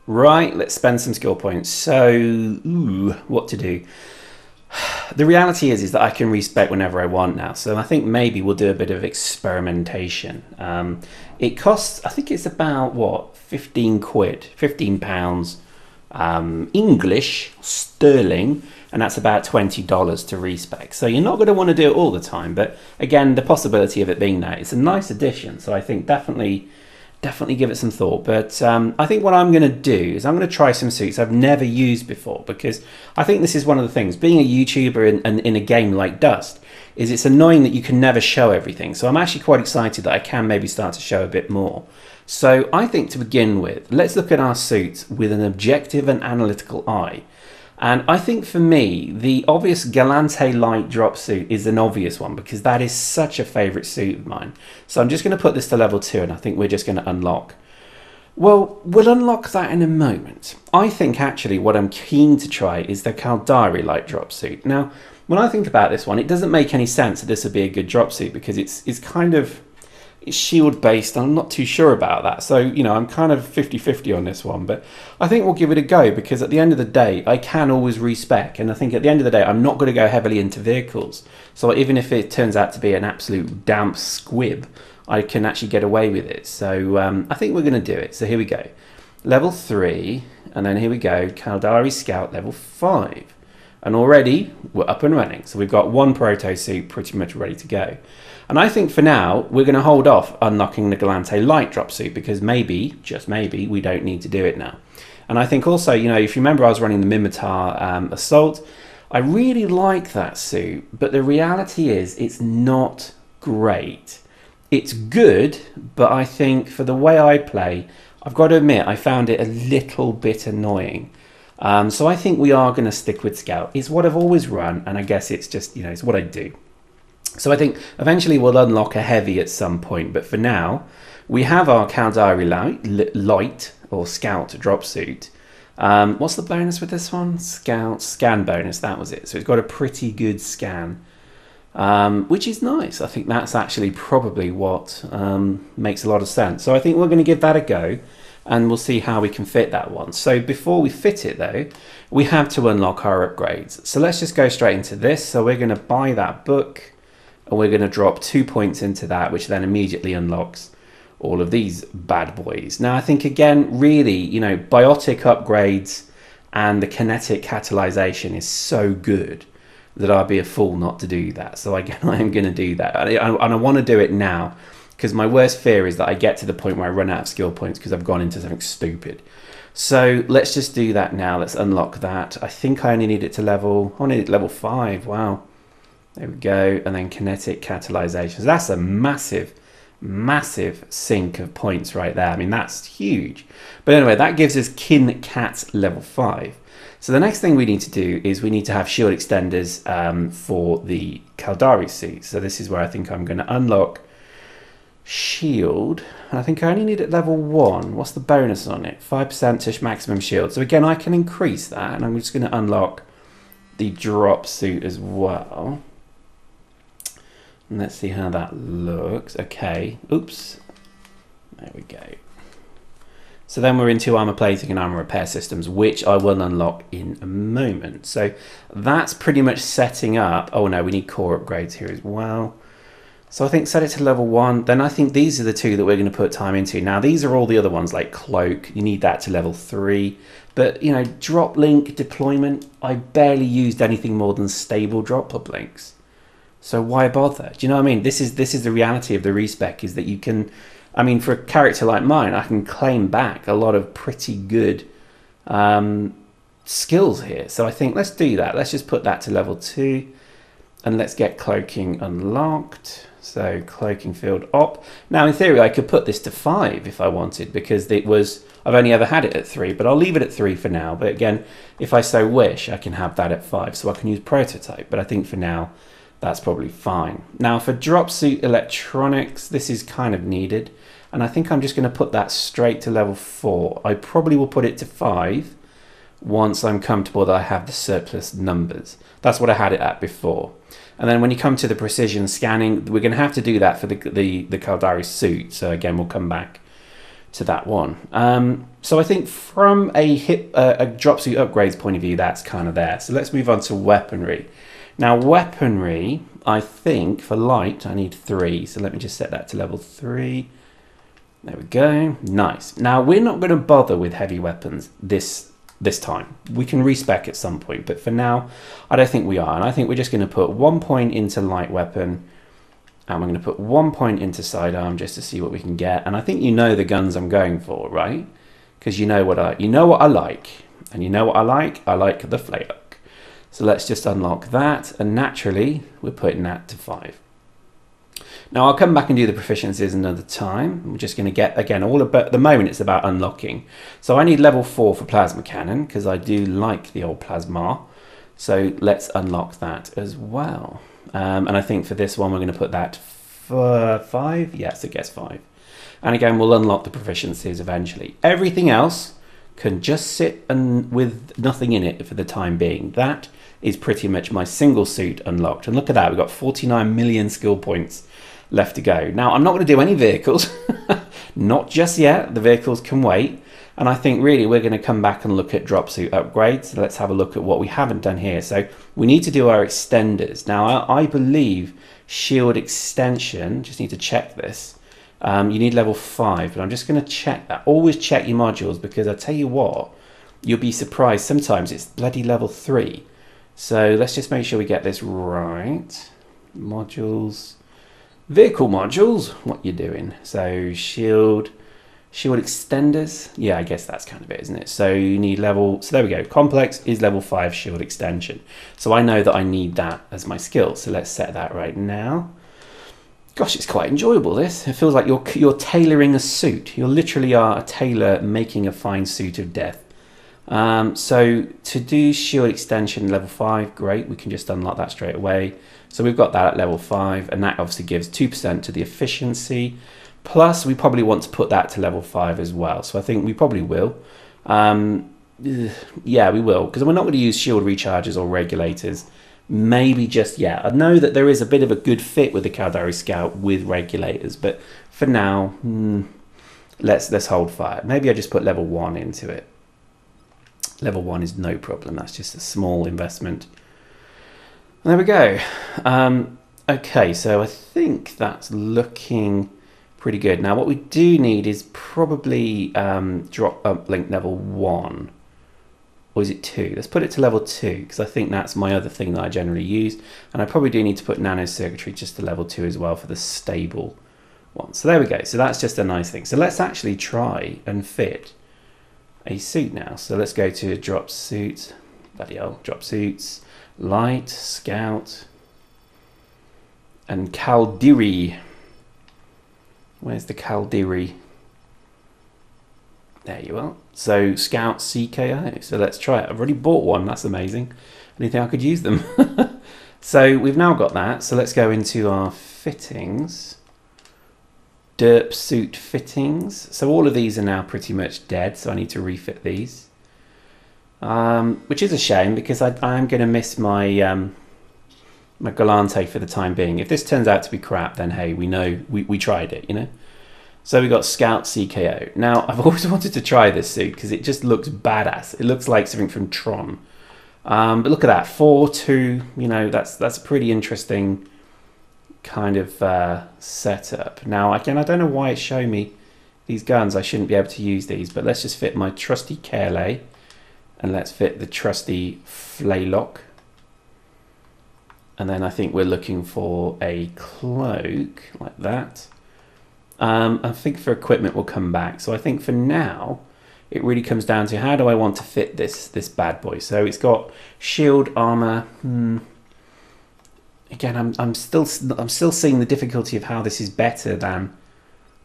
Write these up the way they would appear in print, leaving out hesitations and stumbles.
Right, let's spend some skill points. So, what to do? The reality is that I can respec whenever I want now. So I think maybe we'll do a bit of experimentation. It costs, I think it's about, what, 15 quid, £15, English, sterling, and that's about $20 to respec. So you're not going to want to do it all the time. But again, the possibility of it being that, it's a nice addition. So I think definitely give it some thought. But I think what I'm going to do is I'm going to try some suits I've never used before, because I think this is one of the things, being a YouTuber in a game like Dust, is it's annoying that you can never show everything. So I'm actually quite excited that I can maybe start to show a bit more. So I think to begin with, let's look at our suits with an objective and analytical eye. And I think for me, the obvious Galante light drop suit is an obvious one, because that is such a favourite suit of mine. So I'm just going to put this to level 2, and I think we're just going to unlock. Well, we'll unlock that in a moment. I think actually what I'm keen to try is the Caldari light drop suit. Now, when I think about this one, it doesn't make any sense that this would be a good drop suit, because it's kind of... it's shield based. I'm not too sure about that. So, you know, I'm kind of 50-50 on this one, but I think we'll give it a go, because at the end of the day, I can always respec. And I think at the end of the day, I'm not going to go heavily into vehicles. So even if it turns out to be an absolute damp squib, I can actually get away with it. So I think we're going to do it. So here we go. Level 3. And then here we go. Caldari Scout level 5. And already we're up and running. So we've got one proto suit pretty much ready to go. And I think for now, we're going to hold off unlocking the Galante light drop suit, because maybe, just maybe, we don't need to do it now. And I think also, you know, if you remember, I was running the Mimitar Assault. I really like that suit, but the reality is it's not great. It's good, but I think for the way I play, I've got to admit, I found it a little bit annoying. So I think we are going to stick with Scout. It's what I've always run, and I guess it's just, you know, it's what I do. So I think eventually we'll unlock a heavy at some point, but for now we have our Caldari light or Scout drop suit. What's the bonus with this one? Scout scan bonus, that was it. So it's got a pretty good scan, which is nice. I think that's actually probably what makes a lot of sense. So I think we're going to give that a go, and we'll see how we can fit that one. So before we fit it though, we have to unlock our upgrades. So let's just go straight into this. So we're going to buy that book, and we're going to drop 2 points into that, which then immediately unlocks all of these bad boys. Now, I think, again, really, you know, biotic upgrades and the kinetic catalyzation is so good that I'd be a fool not to do that. So, again, I am going to do that. And I want to do it now, because my worst fear is that I get to the point where I run out of skill points because I've gone into something stupid. So let's just do that now. Let's unlock that. I think I only need it to level... I need it level 5. Wow. There we go. And then kinetic catalyzation. So that's a massive, massive sink of points right there. I mean, that's huge. But anyway, that gives us Kin Cat level 5. So the next thing we need to do is we need to have shield extenders for the Caldari suit. So this is where I think I'm going to unlock shield. I think I only need it level 1. What's the bonus on it? 5% to maximum shield. So again, I can increase that, and I'm just going to unlock the drop suit as well. And let's see how that looks. Okay. Oops. There we go. So then we're into armor plating and armor repair systems, which I will unlock in a moment. So that's pretty much setting up. Oh no, we need core upgrades here as well. So I think set it to level 1. Then I think these are the two that we're going to put time into. Now these are all the other ones, like cloak. You need that to level 3. But you know, drop link deployment, I barely used anything more than stable drop links. So why bother? Do you know what I mean? This is the reality of the respec, is that you can, I mean, for a character like mine, I can claim back a lot of pretty good skills here. So I think let's do that. Let's just put that to level 2, and let's get cloaking unlocked. So cloaking field op. Now in theory I could put this to 5 if I wanted, because it was, I've only ever had it at 3, but I'll leave it at 3 for now. But again, if I so wish, I can have that at 5, so I can use prototype. But I think for now, that's probably fine. Now for drop suit electronics, this is kind of needed. And I think I'm just going to put that straight to level 4. I probably will put it to 5 once I'm comfortable that I have the surplus numbers. That's what I had it at before. And then when you come to the precision scanning, we're going to have to do that for the Caldari suit. So again, we'll come back to that one. So I think from a drop suit upgrades point of view, that's kind of there. So let's move on to weaponry. Now weaponry, I think for light, I need 3. So let me just set that to level 3. There we go. Nice. Now we're not going to bother with heavy weapons this time. We can respec at some point, but for now, I don't think we are. And I think we're just going to put 1 point into light weapon, and we're going to put 1 point into sidearm just to see what we can get. And I think you know the guns I'm going for, right? Because you know what I like, and you know what I like. I like the flake. So let's just unlock that, and naturally we're putting that to 5. Now I'll come back and do the proficiencies another time. We're just going to get, again, all about, at the moment it's about unlocking. So I need level 4 for plasma cannon, because I do like the old plasma. So let's unlock that as well. And I think for this one we're going to put that for 5. Yes, I guess 5. And again, we'll unlock the proficiencies eventually. Everything else can just sit and with nothing in it for the time being. That is pretty much my single suit unlocked. And look at that, we've got 49 million skill points left to go. Now, I'm not going to do any vehicles. Not just yet. The vehicles can wait. And I think really we're going to come back and look at drop suit upgrades. So let's have a look at what we haven't done here. So we need to do our extenders. Now, I believe shield extension, just need to check this. You need level 5, but I'm just going to check that. Always check your modules, because I tell you what, you'll be surprised. Sometimes it's bloody level 3. So let's just make sure we get this right. Modules, vehicle modules, what you doing? So shield extenders. Yeah, I guess that's kind of it, isn't it? So you need level, so there we go. Complex is level 5 shield extension. So I know that I need that as my skill. So let's set that right now. Gosh, it's quite enjoyable, this. It feels like you're tailoring a suit. You literally are a tailor making a fine suit of death. So to do shield extension level 5, great. We can just unlock that straight away. So we've got that at level 5, and that obviously gives 2% to the efficiency. Plus, we probably want to put that to level 5 as well. So I think we probably will. Yeah, we will, because we're not going to use shield recharges or regulators. Maybe just yet. I know that there is a bit of a good fit with the Caldari Scout with regulators, but for now, let's hold fire. Maybe I just put level 1 into it. Level 1 is no problem. That's just a small investment. There we go. Okay, so I think that's looking pretty good. Now, what we do need is probably drop uplink level 1. Or is it 2? Let's put it to level 2, because I think that's my other thing that I generally use. And I probably do need to put nano circuitry just to level 2 as well for the stable one. So there we go. So that's just a nice thing. So let's actually try and fit a suit now. So let's go to drop suit. Bloody hell. Drop suits. Light, scout, and Caldiri. Where's the Caldiri? There you are. So Scout CKO. So let's try it. I've already bought one. That's amazing. I didn't think I could use them. So we've now got that. So let's go into our fittings. Derp suit fittings. So all of these are now pretty much dead. So I need to refit these. Which is a shame, because I'm going to miss my my Galante for the time being. If this turns out to be crap, then hey, we know we tried it, you know. So we got Scout CKO. Now, I've always wanted to try this suit because it just looks badass. It looks like something from Tron. But look at that, 4-2. You know, that's a pretty interesting kind of setup. Now, again, I don't know why it's showing me these guns. I shouldn't be able to use these, but let's just fit my trusty Carlay. And let's fit the trusty Flaylock. And then I think we're looking for a cloak like that. I think for equipment we'll come back. So I think for now, it really comes down to how do I want to fit this bad boy. So it's got shield armor. Again, I'm still seeing the difficulty of how this is better than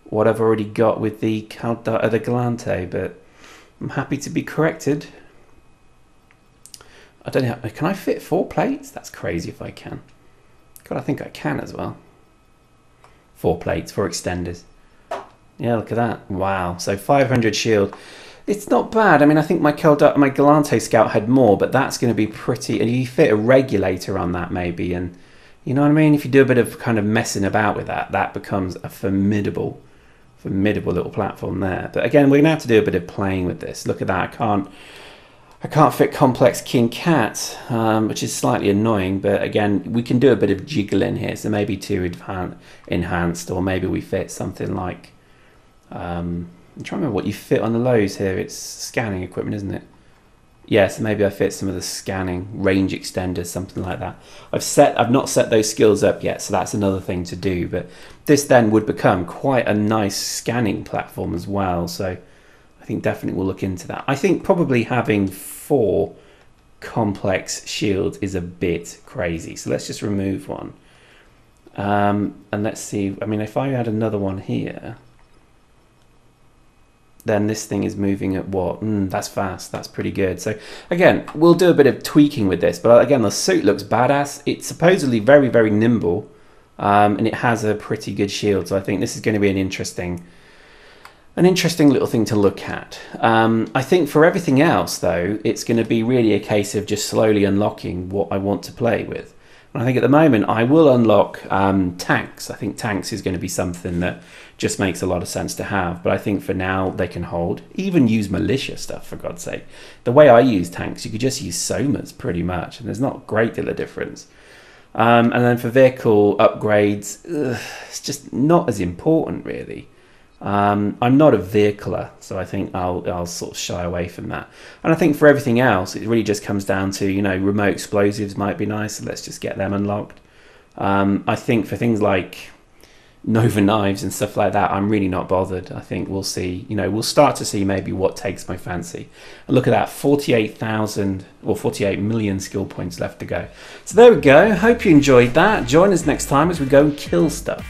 what I've already got with the Galante, but I'm happy to be corrected. I don't know. Can I fit 4 plates? That's crazy if I can. God, I think I can as well. 4 plates, 4 extenders. Yeah, look at that. Wow. So 500 shield. It's not bad. I mean, I think my Galante Scout had more, but that's going to be pretty. And you fit a regulator on that maybe, and you know what I mean. If you do a bit of kind of messing about with that, that becomes a formidable Formidable little platform there. But again, we're going to have to do a bit of playing with this. Look at that. I can't fit complex king cat, which is slightly annoying. But again, we can do a bit of jiggling here. So maybe 2 enhanced, or maybe we fit something like... I'm trying to remember what you fit on the lows here. It's scanning equipment, isn't it? Yeah, so maybe I fit some of the scanning range extenders, something like that. I've not set those skills up yet, so that's another thing to do. But this then would become quite a nice scanning platform as well. So I think definitely we'll look into that. I think probably having 4 complex shields is a bit crazy. So let's just remove one. And let's see. I mean, if I had another one here, then this thing is moving at what? That's fast. That's pretty good. So again, we'll do a bit of tweaking with this. But again, the suit looks badass. It's supposedly very, very nimble. And it has a pretty good shield. So I think this is going to be an interesting little thing to look at. I think for everything else, though, it's going to be really a case of just slowly unlocking what I want to play with. And I think at the moment, I will unlock tanks. I think tanks is going to be something that just makes a lot of sense to have. But I think for now, they can hold. Even use militia stuff, for God's sake. The way I use tanks, you could just use somas pretty much. And there's not a great deal of difference. And then for vehicle upgrades, it's just not as important, really. I'm not a vehicler, so I think I'll sort of shy away from that. And I think for everything else, it really just comes down to, you know, remote explosives might be nice, so let's just get them unlocked. I think for things like Nova knives and stuff like that, I'm really not bothered. I think we'll see, you know, we'll start to see maybe what takes my fancy. And look at that, 48,000 or 48 million skill points left to go. So there we go. Hope you enjoyed that. Join us next time as we go and kill stuff.